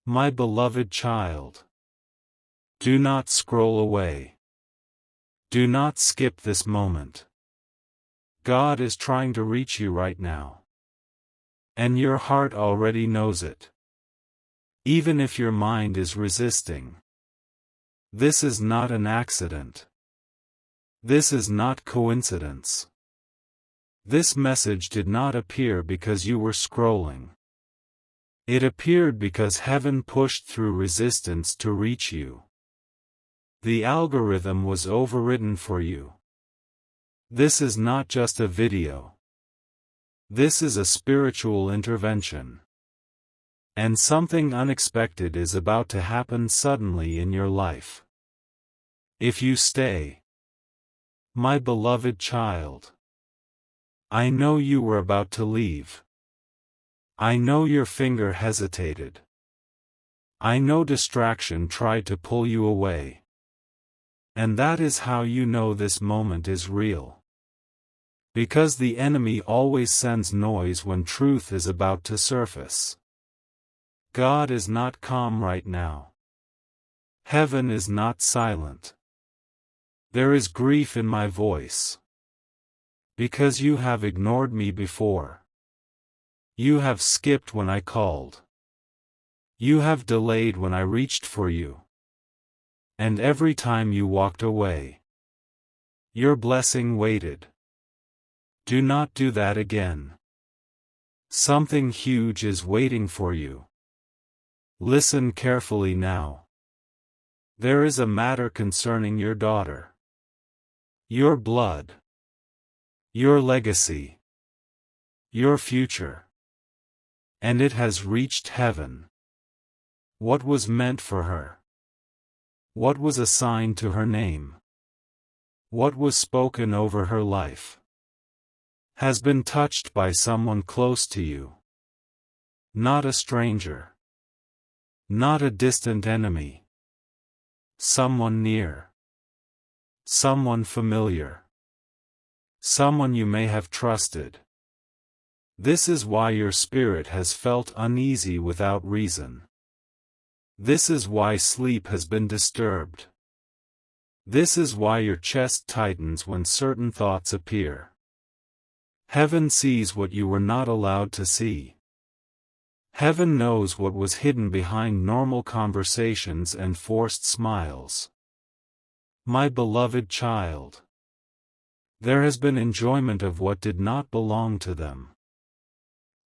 My beloved child, do not scroll away. Do not skip this moment. God is trying to reach you right now. And your heart already knows it. Even if your mind is resisting. This is not an accident. This is not coincidence. This message did not appear because you were scrolling. It appeared because heaven pushed through resistance to reach you. The algorithm was overridden for you. This is not just a video. This is a spiritual intervention. And something unexpected is about to happen suddenly in your life. If you stay, my beloved child, I know you were about to leave. I know your finger hesitated. I know distraction tried to pull you away. And that is how you know this moment is real. Because the enemy always sends noise when truth is about to surface. God is not calm right now. Heaven is not silent. There is grief in my voice. Because you have ignored me before. You have skipped when I called. You have delayed when I reached for you. And every time you walked away, your blessing waited. Do not do that again. Something huge is waiting for you. Listen carefully now. There is a matter concerning your daughter. Your blood. Your legacy. Your future. And it has reached heaven. What was meant for her? What was assigned to her name? What was spoken over her life? Has been touched by someone close to you. Not a stranger. Not a distant enemy. Someone near. Someone familiar. Someone you may have trusted. This is why your spirit has felt uneasy without reason. This is why sleep has been disturbed. This is why your chest tightens when certain thoughts appear. Heaven sees what you were not allowed to see. Heaven knows what was hidden behind normal conversations and forced smiles. My beloved child, there has been enjoyment of what did not belong to them.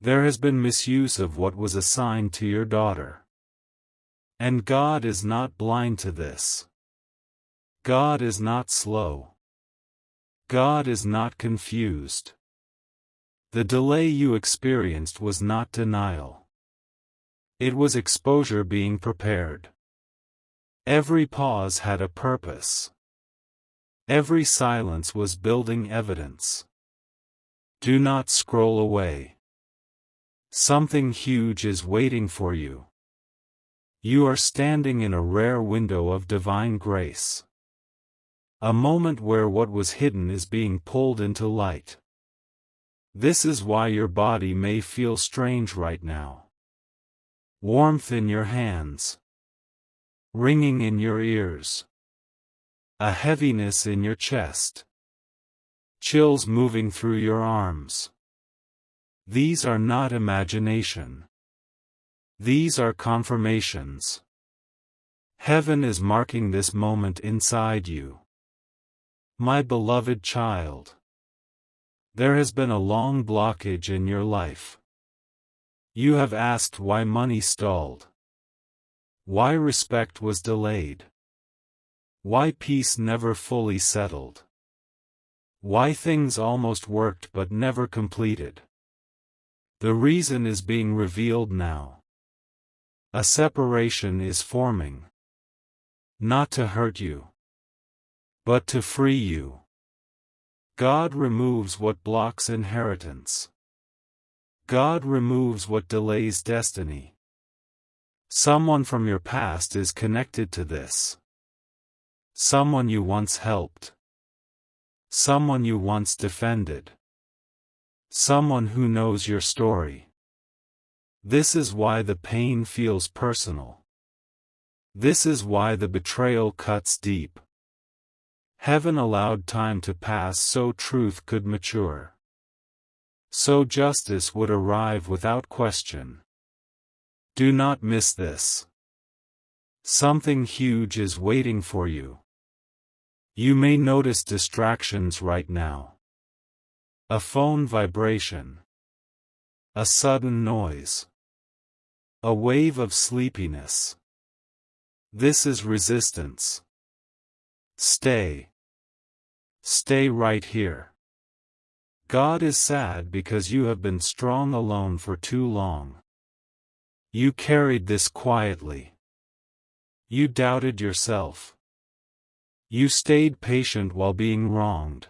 There has been misuse of what was assigned to your daughter. And God is not blind to this. God is not slow. God is not confused. The delay you experienced was not denial. It was exposure being prepared. Every pause had a purpose. Every silence was building evidence. Do not scroll away. Something huge is waiting for you. You are standing in a rare window of divine grace. A moment where what was hidden is being pulled into light. This is why your body may feel strange right now. Warmth in your hands. Ringing in your ears. A heaviness in your chest. Chills moving through your arms. These are not imagination. These are confirmations. Heaven is marking this moment inside you. My beloved child. There has been a long blockage in your life. You have asked why money stalled. Why respect was delayed. Why peace never fully settled. Why things almost worked but never completed. The reason is being revealed now. A separation is forming. Not to hurt you, but to free you. God removes what blocks inheritance. God removes what delays destiny. Someone from your past is connected to this. Someone you once helped. Someone you once defended. Someone who knows your story. This is why the pain feels personal. This is why the betrayal cuts deep. Heaven allowed time to pass so truth could mature. So justice would arrive without question. Do not miss this. Something huge is waiting for you. You may notice distractions right now. A phone vibration. A sudden noise. A wave of sleepiness. This is resistance. Stay. Stay right here. God is sad because you have been strong alone for too long. You carried this quietly. You doubted yourself. You stayed patient while being wronged.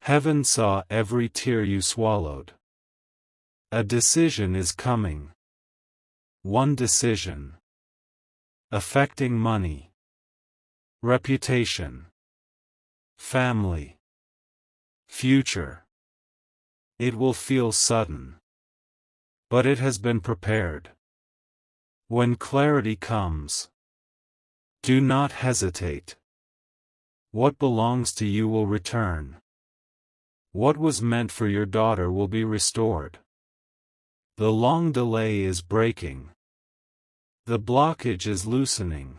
Heaven saw every tear you swallowed. A decision is coming. One decision. Affecting money. Reputation. Family. Future. It will feel sudden. But it has been prepared. When clarity comes, do not hesitate. What belongs to you will return. What was meant for your daughter will be restored. The long delay is breaking. The blockage is loosening.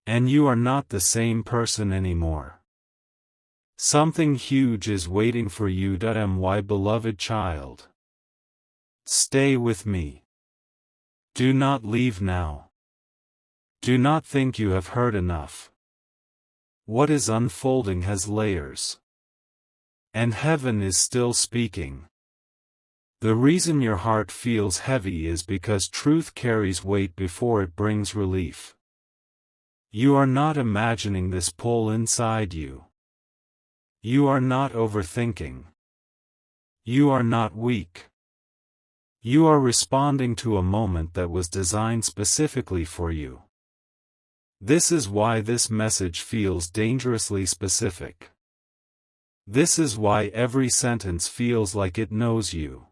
And you are not the same person anymore. Something huge is waiting for you. My beloved child. Stay with me. Do not leave now. Do not think you have heard enough. What is unfolding has layers. And heaven is still speaking. The reason your heart feels heavy is because truth carries weight before it brings relief. You are not imagining this pull inside you. You are not overthinking. You are not weak. You are responding to a moment that was designed specifically for you. This is why this message feels dangerously specific. This is why every sentence feels like it knows you.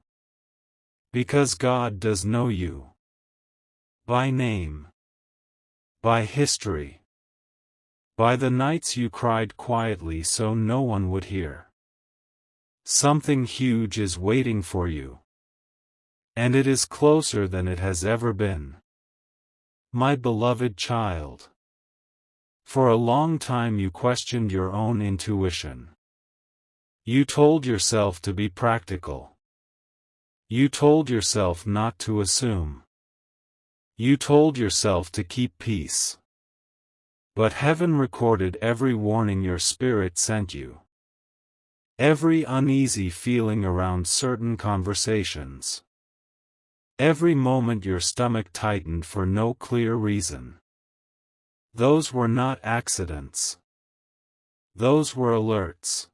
Because God does know you. By name. By history. By the nights you cried quietly so no one would hear. Something huge is waiting for you. And it is closer than it has ever been. My beloved child. For a long time you questioned your own intuition. You told yourself to be practical. You told yourself not to assume. You told yourself to keep peace. But heaven recorded every warning your spirit sent you. Every uneasy feeling around certain conversations. Every moment your stomach tightened for no clear reason. Those were not accidents. Those were alerts.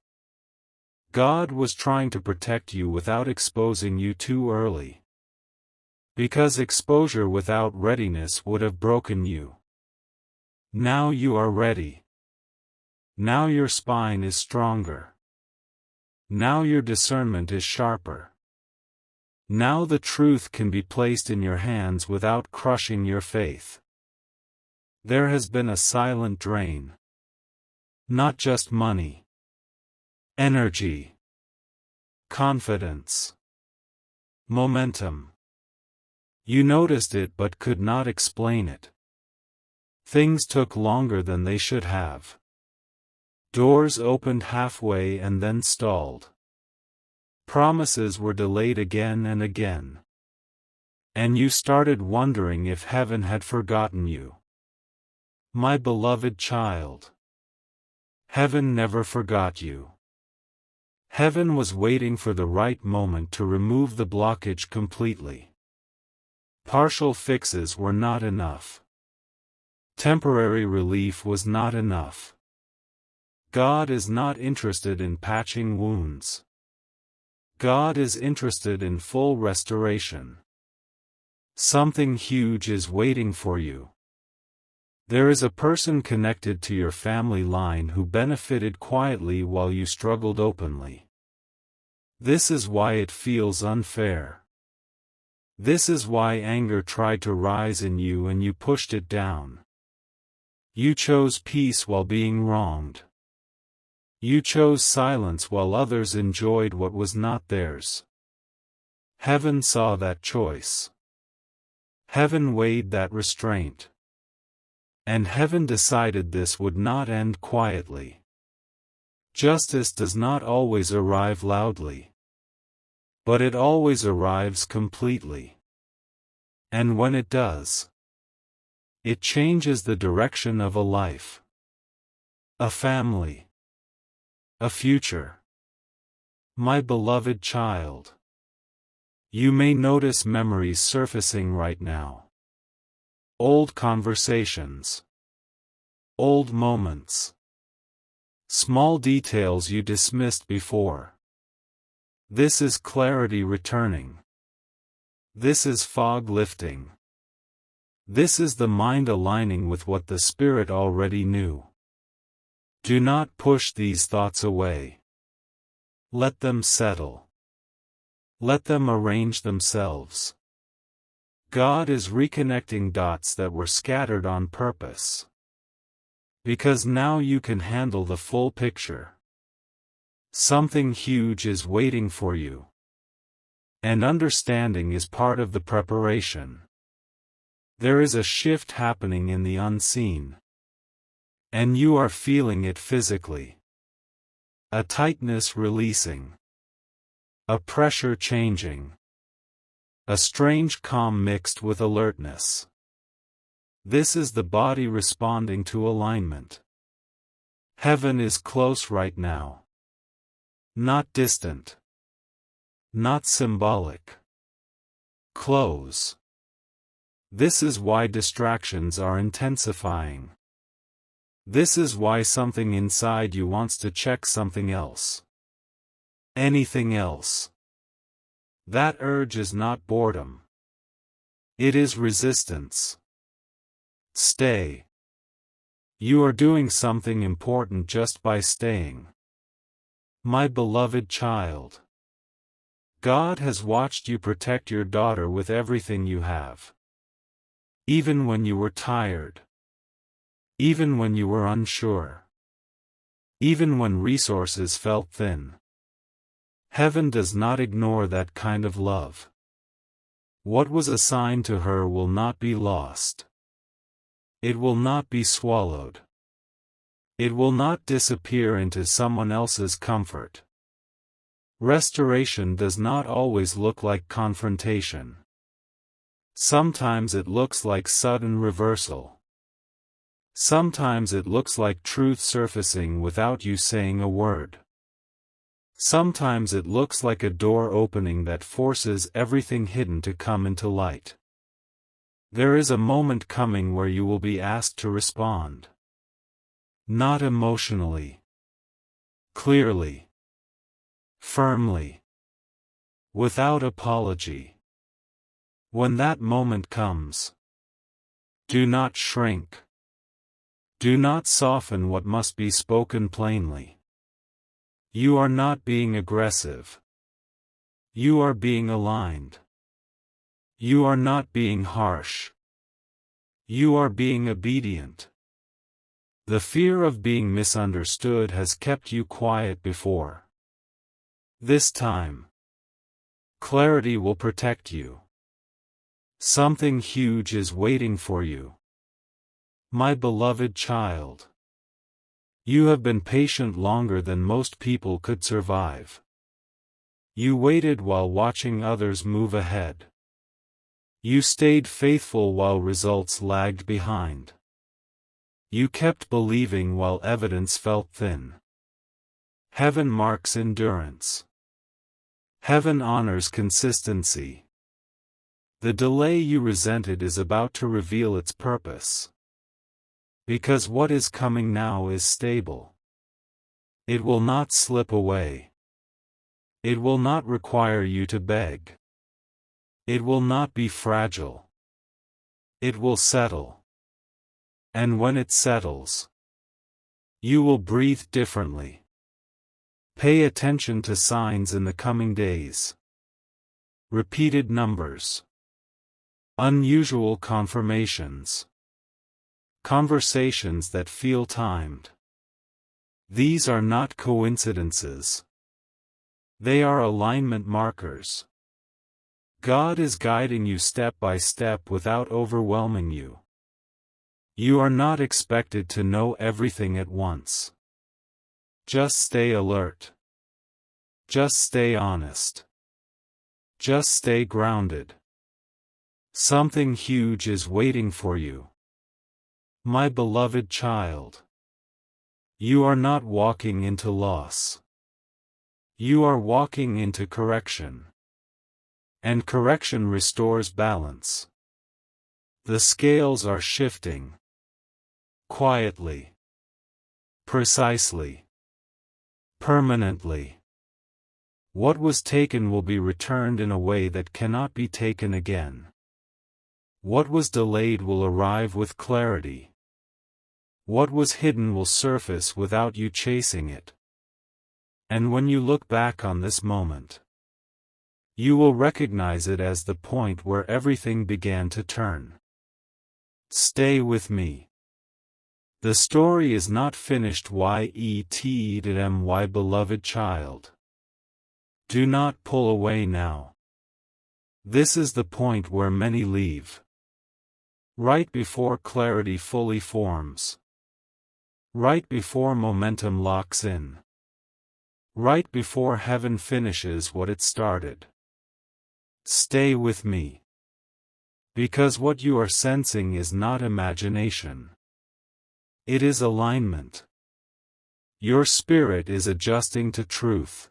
God was trying to protect you without exposing you too early. Because exposure without readiness would have broken you. Now you are ready. Now your spine is stronger. Now your discernment is sharper. Now the truth can be placed in your hands without crushing your faith. There has been a silent drain. Not just money. Energy. Confidence. Momentum. You noticed it but could not explain it. Things took longer than they should have. Doors opened halfway and then stalled. Promises were delayed again and again. And you started wondering if heaven had forgotten you. My beloved child. Heaven never forgot you. Heaven was waiting for the right moment to remove the blockage completely. Partial fixes were not enough. Temporary relief was not enough. God is not interested in patching wounds. God is interested in full restoration. Something huge is waiting for you. There is a person connected to your family line who benefited quietly while you struggled openly. This is why it feels unfair. This is why anger tried to rise in you and you pushed it down. You chose peace while being wronged. You chose silence while others enjoyed what was not theirs. Heaven saw that choice. Heaven weighed that restraint. And heaven decided this would not end quietly. Justice does not always arrive loudly. But it always arrives completely. And when it does, it changes the direction of a life, a family, a future. My beloved child, you may notice memories surfacing right now. Old conversations, old moments, small details you dismissed before. This is clarity returning. This is fog lifting. This is the mind aligning with what the Spirit already knew. Do not push these thoughts away. Let them settle. Let them arrange themselves. God is reconnecting dots that were scattered on purpose. Because now you can handle the full picture. Something huge is waiting for you. And understanding is part of the preparation. There is a shift happening in the unseen. And you are feeling it physically. A tightness releasing. A pressure changing. A strange calm mixed with alertness. This is the body responding to alignment. Heaven is close right now. Not distant. Not symbolic. Close. This is why distractions are intensifying. This is why something inside you wants to check something else. Anything else. That urge is not boredom. It is resistance. Stay. You are doing something important just by staying. My beloved child. God has watched you protect your daughter with everything you have. Even when you were tired. Even when you were unsure. Even when resources felt thin. Heaven does not ignore that kind of love. What was assigned to her will not be lost. It will not be swallowed. It will not disappear into someone else's comfort. Restoration does not always look like confrontation. Sometimes it looks like sudden reversal. Sometimes it looks like truth surfacing without you saying a word. Sometimes it looks like a door opening that forces everything hidden to come into light. There is a moment coming where you will be asked to respond. Not emotionally. Clearly. Firmly. Without apology. When that moment comes, do not shrink. Do not soften what must be spoken plainly. You are not being aggressive. You are being aligned. You are not being harsh. You are being obedient. The fear of being misunderstood has kept you quiet before. This time, clarity will protect you. Something huge is waiting for you. My beloved child. You have been patient longer than most people could survive. You waited while watching others move ahead. You stayed faithful while results lagged behind. You kept believing while evidence felt thin. Heaven marks endurance. Heaven honors consistency. The delay you resented is about to reveal its purpose. Because what is coming now is stable. It will not slip away. It will not require you to beg. It will not be fragile. It will settle. And when it settles, you will breathe differently. Pay attention to signs in the coming days. Repeated numbers. Unusual confirmations. Conversations that feel timed. These are not coincidences. They are alignment markers. God is guiding you step by step without overwhelming you. You are not expected to know everything at once. Just stay alert. Just stay honest. Just stay grounded. Something huge is waiting for you. My beloved child. You are not walking into loss. You are walking into correction. And correction restores balance. The scales are shifting. Quietly. Precisely. Permanently. What was taken will be returned in a way that cannot be taken again. What was delayed will arrive with clarity. What was hidden will surface without you chasing it. And when you look back on this moment, you will recognize it as the point where everything began to turn. Stay with me. The story is not finished yet, my beloved child. Do not pull away now. This is the point where many leave. Right before clarity fully forms. Right before momentum locks in. Right before heaven finishes what it started. Stay with me. Because what you are sensing is not imagination. It is alignment. Your spirit is adjusting to truth.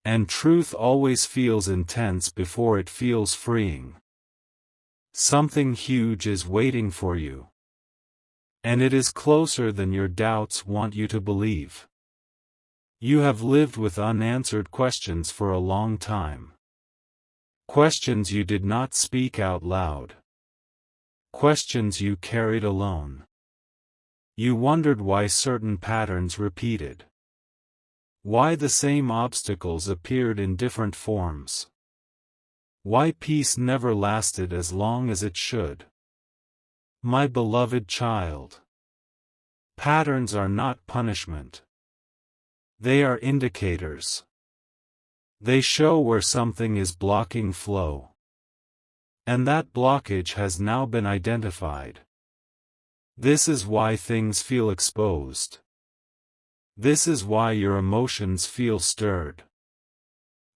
And truth always feels intense before it feels freeing. Something huge is waiting for you. And it is closer than your doubts want you to believe. You have lived with unanswered questions for a long time. Questions you did not speak out loud. Questions you carried alone. You wondered why certain patterns repeated. Why the same obstacles appeared in different forms. Why peace never lasted as long as it should. My beloved child. Patterns are not punishment. They are indicators. They show where something is blocking flow. And that blockage has now been identified. This is why things feel exposed. This is why your emotions feel stirred.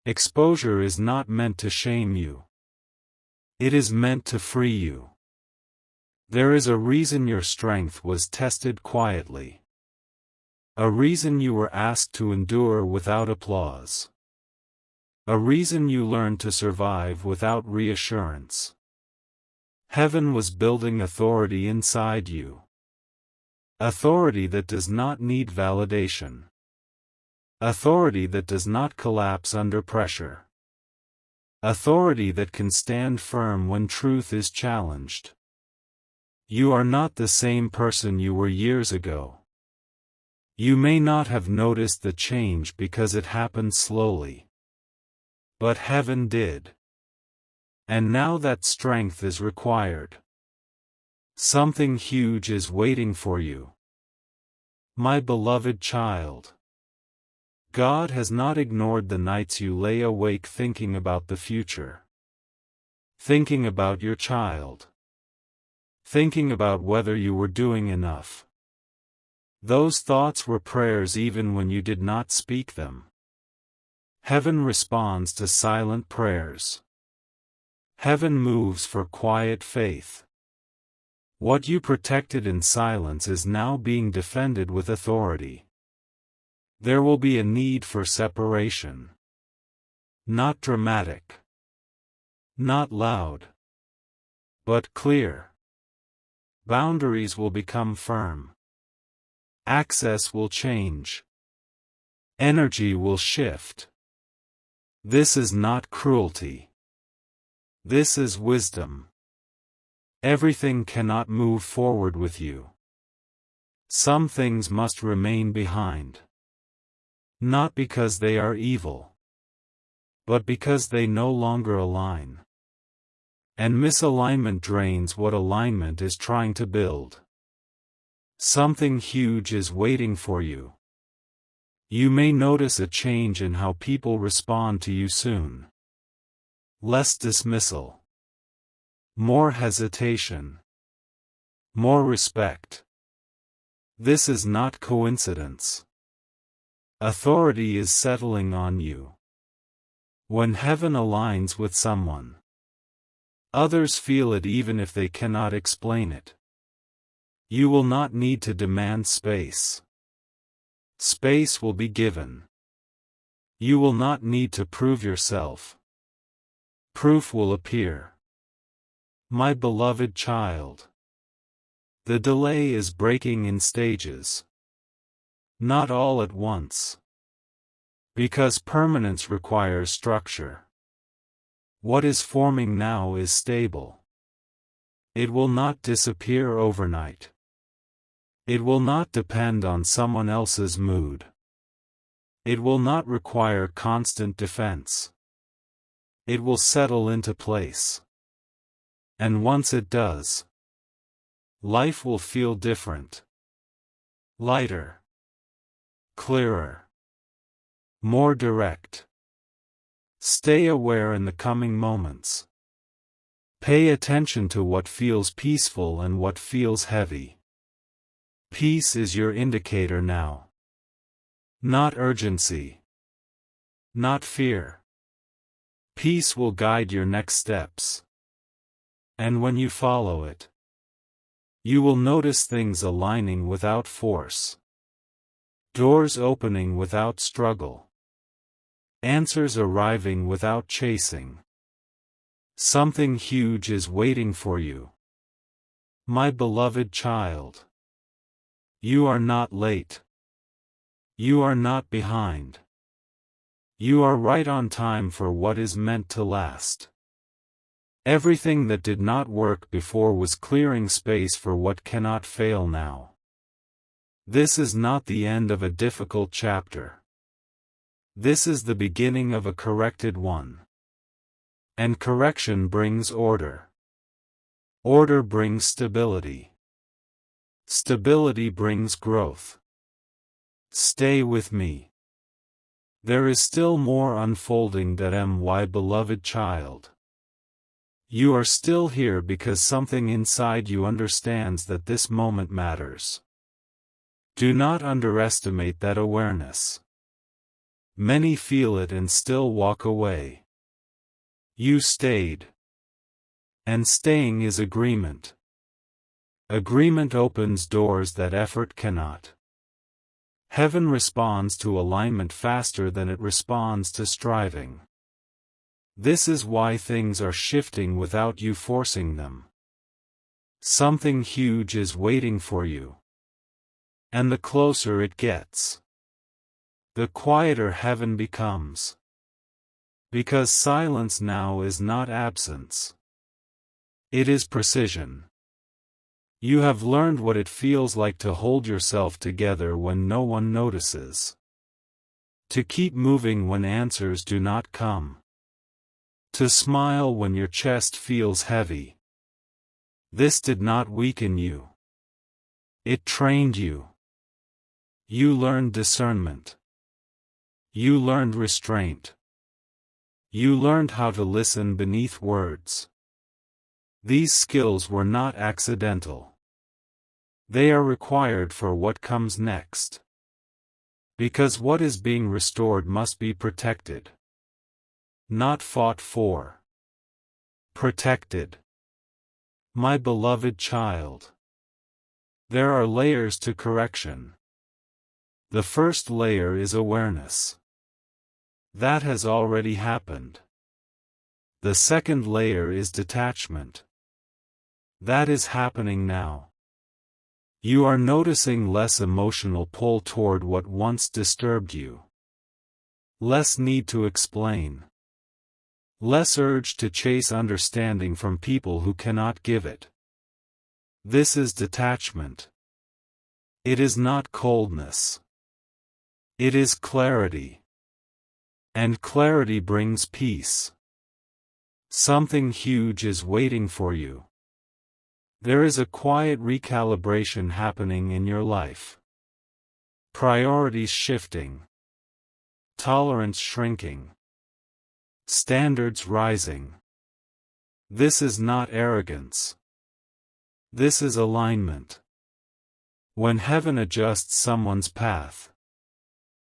Exposure is not meant to shame you. It is meant to free you. There is a reason your strength was tested quietly. A reason you were asked to endure without applause. A reason you learned to survive without reassurance. Heaven was building authority inside you. Authority that does not need validation. Authority that does not collapse under pressure. Authority that can stand firm when truth is challenged. You are not the same person you were years ago. You may not have noticed the change because it happened slowly. But heaven did. And now that strength is required. Something huge is waiting for you. My beloved child. God has not ignored the nights you lay awake thinking about the future. Thinking about your child. Thinking about whether you were doing enough. Those thoughts were prayers even when you did not speak them. Heaven responds to silent prayers. Heaven moves for quiet faith. What you protected in silence is now being defended with authority. There will be a need for separation. Not dramatic. Not loud. But clear. Boundaries will become firm. Access will change. Energy will shift. This is not cruelty. This is wisdom. Everything cannot move forward with you. Some things must remain behind. Not because they are evil, but because they no longer align. And misalignment drains what alignment is trying to build. Something huge is waiting for you. You may notice a change in how people respond to you soon. Less dismissal. More hesitation. More respect. This is not coincidence. Authority is settling on you. When heaven aligns with someone, others feel it even if they cannot explain it. You will not need to demand space. Space will be given. You will not need to prove yourself. Proof will appear. My beloved child. The delay is breaking in stages. Not all at once. Because permanence requires structure. What is forming now is stable. It will not disappear overnight. It will not depend on someone else's mood. It will not require constant defense. It will settle into place. And once it does, life will feel different. Lighter. Clearer. More direct. Stay aware in the coming moments. Pay attention to what feels peaceful and what feels heavy. Peace is your indicator now. Not urgency. Not fear. Peace will guide your next steps. And when you follow it, you will notice things aligning without force. Doors opening without struggle. Answers arriving without chasing. Something huge is waiting for you. My beloved child. You are not late. You are not behind. You are right on time for what is meant to last. Everything that did not work before was clearing space for what cannot fail now. This is not the end of a difficult chapter. This is the beginning of a corrected one. And correction brings order. Order brings stability. Stability brings growth. Stay with me. There is still more unfolding that my beloved child. You are still here because something inside you understands that this moment matters. Do not underestimate that awareness. Many feel it and still walk away. You stayed. And staying is agreement. Agreement opens doors that effort cannot. Heaven responds to alignment faster than it responds to striving. This is why things are shifting without you forcing them. Something huge is waiting for you. And the closer it gets, the quieter heaven becomes. Because silence now is not absence. It is precision. You have learned what it feels like to hold yourself together when no one notices. To keep moving when answers do not come. To smile when your chest feels heavy. This did not weaken you. It trained you. You learned discernment. You learned restraint. You learned how to listen beneath words. These skills were not accidental. They are required for what comes next. Because what is being restored must be protected. Not fought for. Protected. My beloved child. There are layers to correction. The first layer is awareness. That has already happened. The second layer is detachment. That is happening now. You are noticing less emotional pull toward what once disturbed you. Less need to explain. Less urge to chase understanding from people who cannot give it. This is detachment. It is not coldness. It is clarity. And clarity brings peace. Something huge is waiting for you. There is a quiet recalibration happening in your life. Priorities shifting. Tolerance shrinking. Standards rising. This is not arrogance. This is alignment. When heaven adjusts someone's path,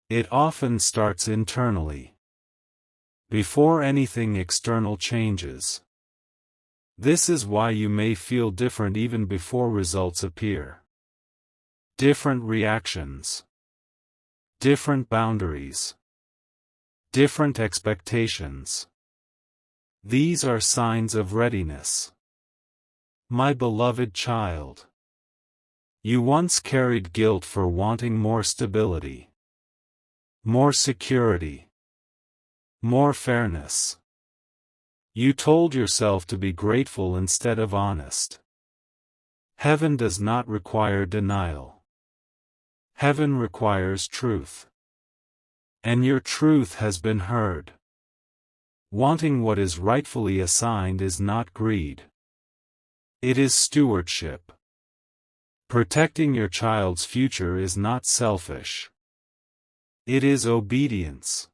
it often starts internally, before anything external changes. This is why you may feel different even before results appear. Different reactions. Different boundaries. Different expectations. These are signs of readiness. My beloved child, you once carried guilt for wanting more stability, more security, more fairness. You told yourself to be grateful instead of honest. Heaven does not require denial. Heaven requires truth. And your truth has been heard. Wanting what is rightfully assigned is not greed. It is stewardship. Protecting your child's future is not selfish. It is obedience.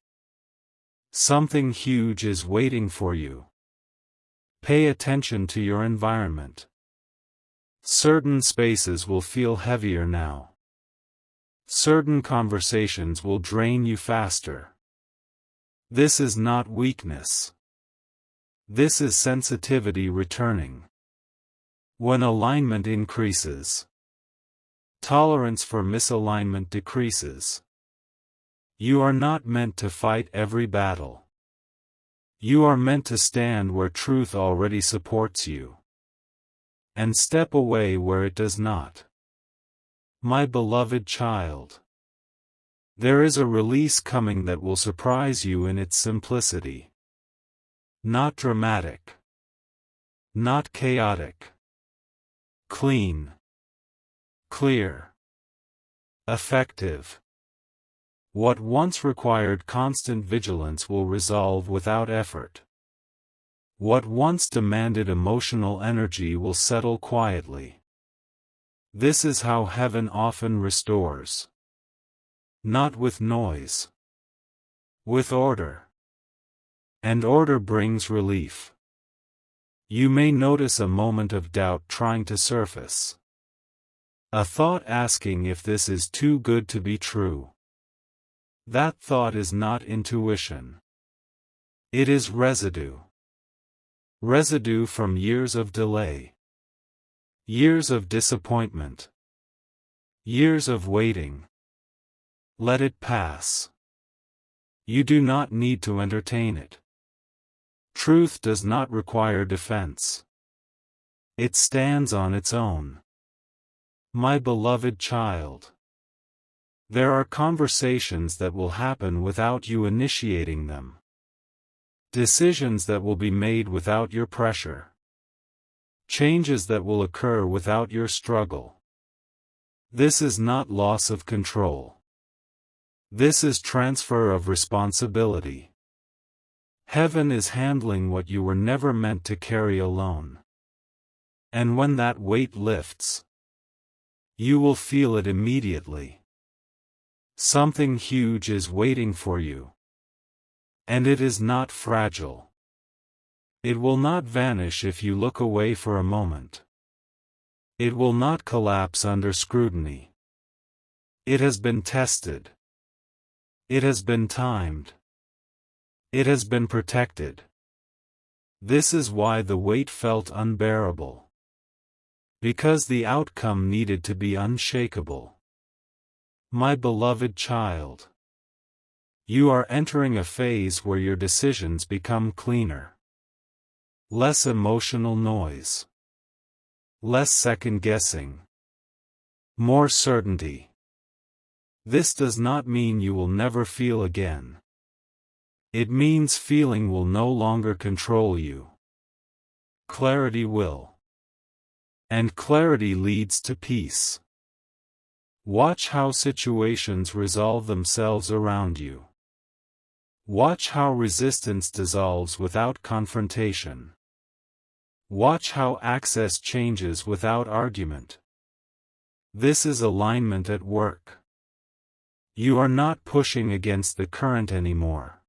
Something huge is waiting for you. Pay attention to your environment. Certain spaces will feel heavier now. Certain conversations will drain you faster. This is not weakness. This is sensitivity returning. When alignment increases, tolerance for misalignment decreases. You are not meant to fight every battle. You are meant to stand where truth already supports you, and step away where it does not. My beloved child, there is a release coming that will surprise you in its simplicity. Not dramatic. Not chaotic. Clean. Clear. Effective. What once required constant vigilance will resolve without effort. What once demanded emotional energy will settle quietly. This is how heaven often restores. Not with noise. With order. And order brings relief. You may notice a moment of doubt trying to surface. A thought asking if this is too good to be true. That thought is not intuition. It is residue. Residue from years of delay. Years of disappointment. Years of waiting. Let it pass. You do not need to entertain it. Truth does not require defense. It stands on its own. My beloved child, there are conversations that will happen without you initiating them. Decisions that will be made without your pressure. Changes that will occur without your struggle. This is not loss of control. This is transfer of responsibility. Heaven is handling what you were never meant to carry alone. And when that weight lifts, you will feel it immediately. Something huge is waiting for you. And it is not fragile. It will not vanish if you look away for a moment. It will not collapse under scrutiny. It has been tested. It has been timed. It has been protected. This is why the weight felt unbearable. Because the outcome needed to be unshakable. My beloved child, you are entering a phase where your decisions become cleaner. Less emotional noise. Less second-guessing. More certainty. This does not mean you will never feel again. It means feeling will no longer control you. Clarity will. And clarity leads to peace. Watch how situations resolve themselves around you. Watch how resistance dissolves without confrontation. Watch how access changes without argument. This is alignment at work. You are not pushing against the current anymore.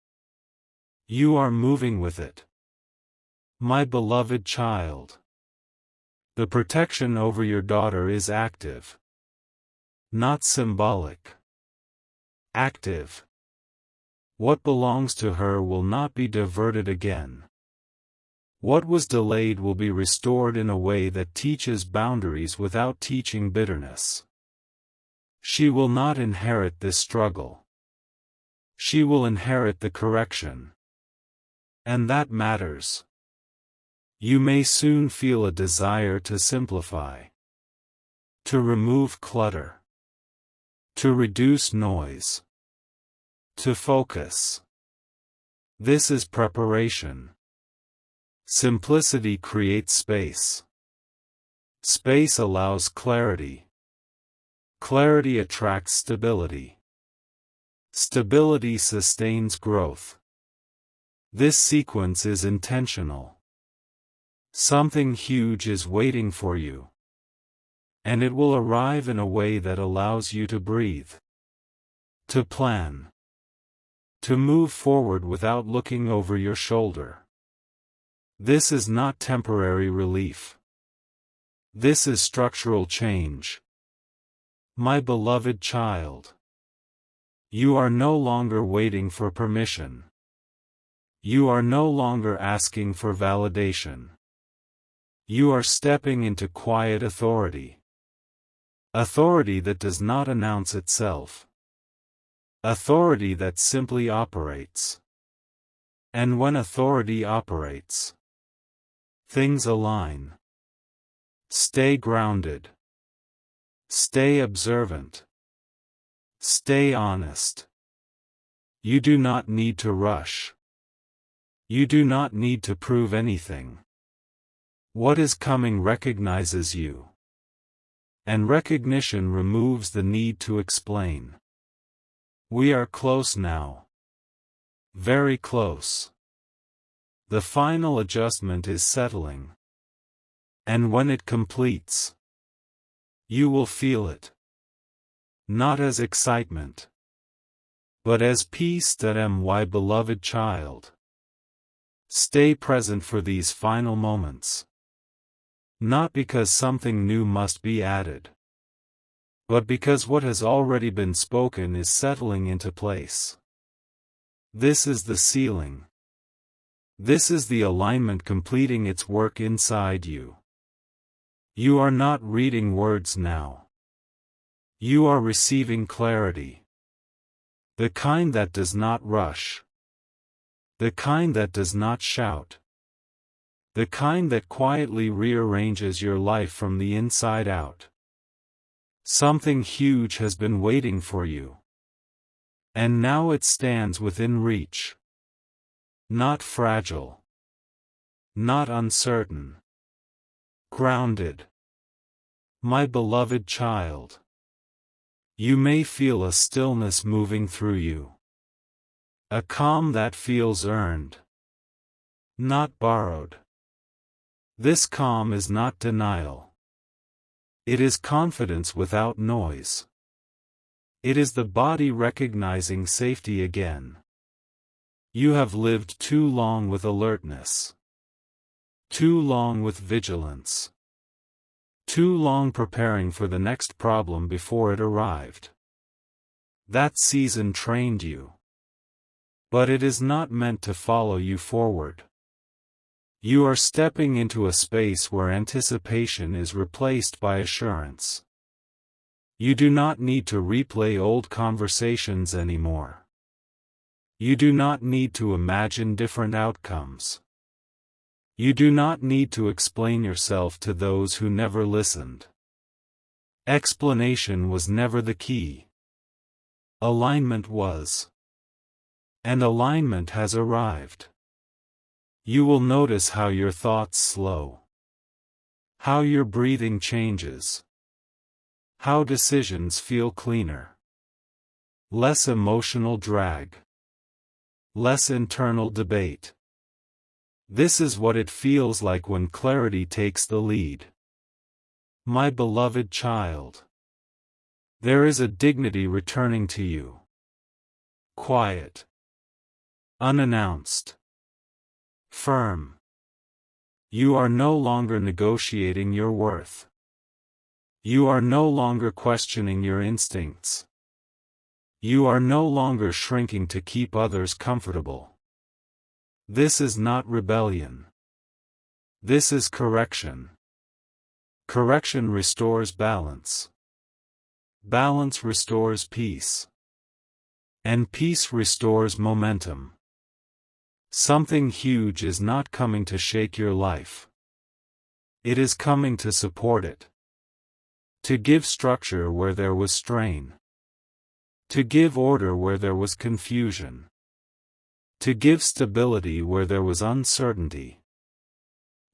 You are moving with it. My beloved child. The protection over your daughter is active. Not symbolic. Active. What belongs to her will not be diverted again. What was delayed will be restored in a way that teaches boundaries without teaching bitterness. She will not inherit this struggle. She will inherit the correction. And that matters. You may soon feel a desire to simplify. To remove clutter. To reduce noise. To focus. This is preparation. Simplicity creates space. Space allows clarity. Clarity attracts stability. Stability sustains growth. This sequence is intentional. Something huge is waiting for you. And it will arrive in a way that allows you to breathe. To plan. To move forward without looking over your shoulder. This is not temporary relief. This is structural change. My beloved child. You are no longer waiting for permission. You are no longer asking for validation. You are stepping into quiet authority. Authority that does not announce itself. Authority that simply operates. And when authority operates, things align. Stay grounded. Stay observant. Stay honest. You do not need to rush. You do not need to prove anything. What is coming recognizes you. And recognition removes the need to explain. We are close now. Very close. The final adjustment is settling. And when it completes, you will feel it. Not as excitement, but as peace. My beloved child. Stay present for these final moments. Not because something new must be added, but because what has already been spoken is settling into place. This is the sealing. This is the alignment completing its work inside you. You are not reading words now. You are receiving clarity. The kind that does not rush. The kind that does not shout. The kind that quietly rearranges your life from the inside out. Something huge has been waiting for you. And now it stands within reach. Not fragile. Not uncertain. Grounded. My beloved child. You may feel a stillness moving through you. A calm that feels earned. Not borrowed. This calm is not denial. It is confidence without noise. It is the body recognizing safety again. You have lived too long with alertness. Too long with vigilance. Too long preparing for the next problem before it arrived. That season trained you. But it is not meant to follow you forward. You are stepping into a space where anticipation is replaced by assurance. You do not need to replay old conversations anymore. You do not need to imagine different outcomes. You do not need to explain yourself to those who never listened. Explanation was never the key. Alignment was. And alignment has arrived. You will notice how your thoughts slow. How your breathing changes. How decisions feel cleaner. Less emotional drag. less internal debate. This is what it feels like when clarity takes the lead. My beloved child, there is a dignity returning to you. Quiet, unannounced, firm. You are no longer negotiating your worth. You are no longer questioning your instincts. You are no longer shrinking to keep others comfortable. This is not rebellion. This is correction. Correction restores balance. Balance restores peace. And peace restores momentum. Something huge is not coming to shake your life. It is coming to support it. To give structure where there was strain. To give order where there was confusion. To give stability where there was uncertainty.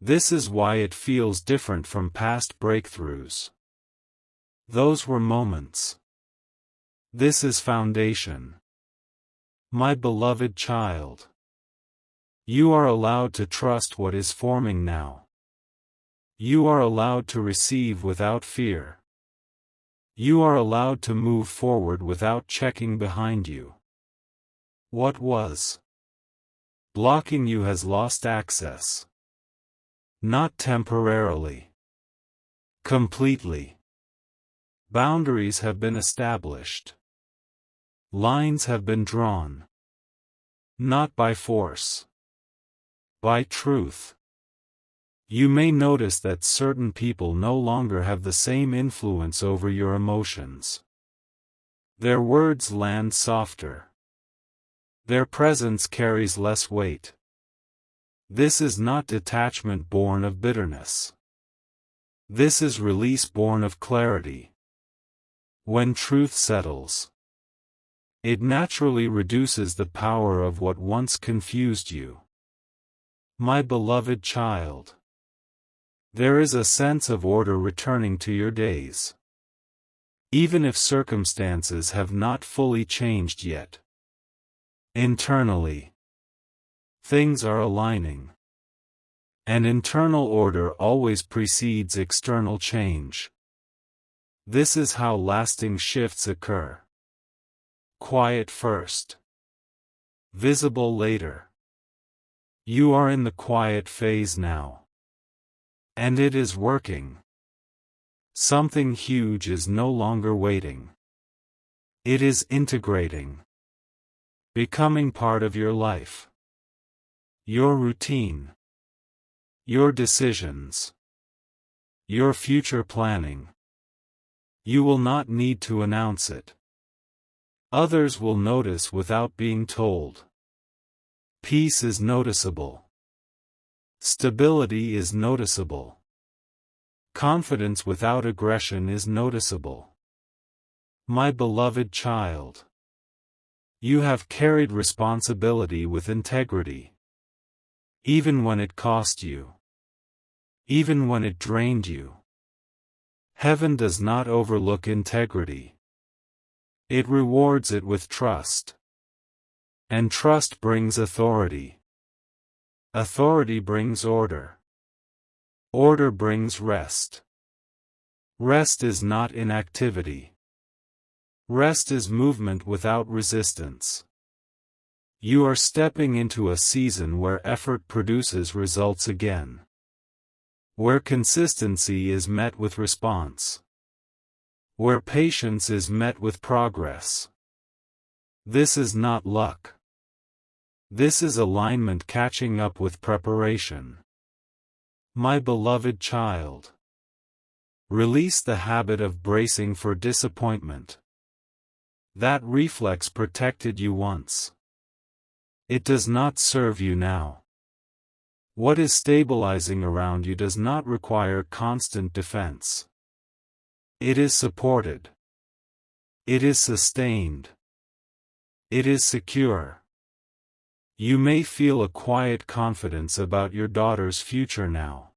This is why it feels different from past breakthroughs. Those were moments. This is foundation. My beloved child. You are allowed to trust what is forming now. You are allowed to receive without fear. You are allowed to move forward without checking behind you. What was blocking you has lost access. Not temporarily. Completely. Boundaries have been established. Lines have been drawn. Not by force. By truth. You may notice that certain people no longer have the same influence over your emotions. Their words land softer. Their presence carries less weight. This is not detachment born of bitterness. This is release born of clarity. When truth settles, it naturally reduces the power of what once confused you. My beloved child, there is a sense of order returning to your days. Even if circumstances have not fully changed yet. Internally, things are aligning. And internal order always precedes external change. This is how lasting shifts occur. Quiet first. Visible later. You are in the quiet phase now. And it is working. Something huge is no longer waiting. It is integrating. Becoming part of your life. Your routine. Your decisions. Your future planning. You will not need to announce it. Others will notice without being told. Peace is noticeable. Stability is noticeable. Confidence without aggression is noticeable. My beloved child, you have carried responsibility with integrity. Even when it cost you. Even when it drained you. Heaven does not overlook integrity. It rewards it with trust. And trust brings authority. Authority brings order. Order brings rest. Rest is not inactivity. Rest is movement without resistance. You are stepping into a season where effort produces results again. Where consistency is met with response. Where patience is met with progress. This is not luck. This is alignment catching up with preparation. My beloved child. Release the habit of bracing for disappointment. That reflex protected you once. It does not serve you now. What is stabilizing around you does not require constant defense. It is supported. It is sustained. It is secure. You may feel a quiet confidence about your daughter's future now.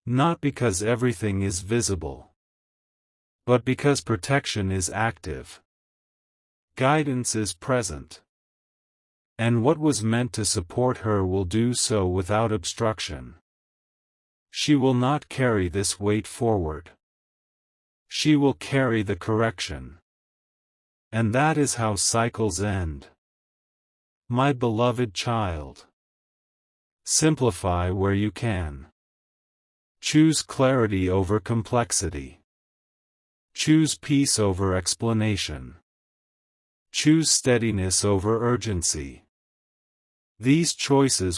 Not because everything is visible, but because protection is active. Guidance is present. And what was meant to support her will do so without obstruction. She will not carry this weight forward. She will carry the correction. And that is how cycles end. My beloved child. Simplify where you can. Choose clarity over complexity. Choose peace over explanation. Choose steadiness over urgency. These choices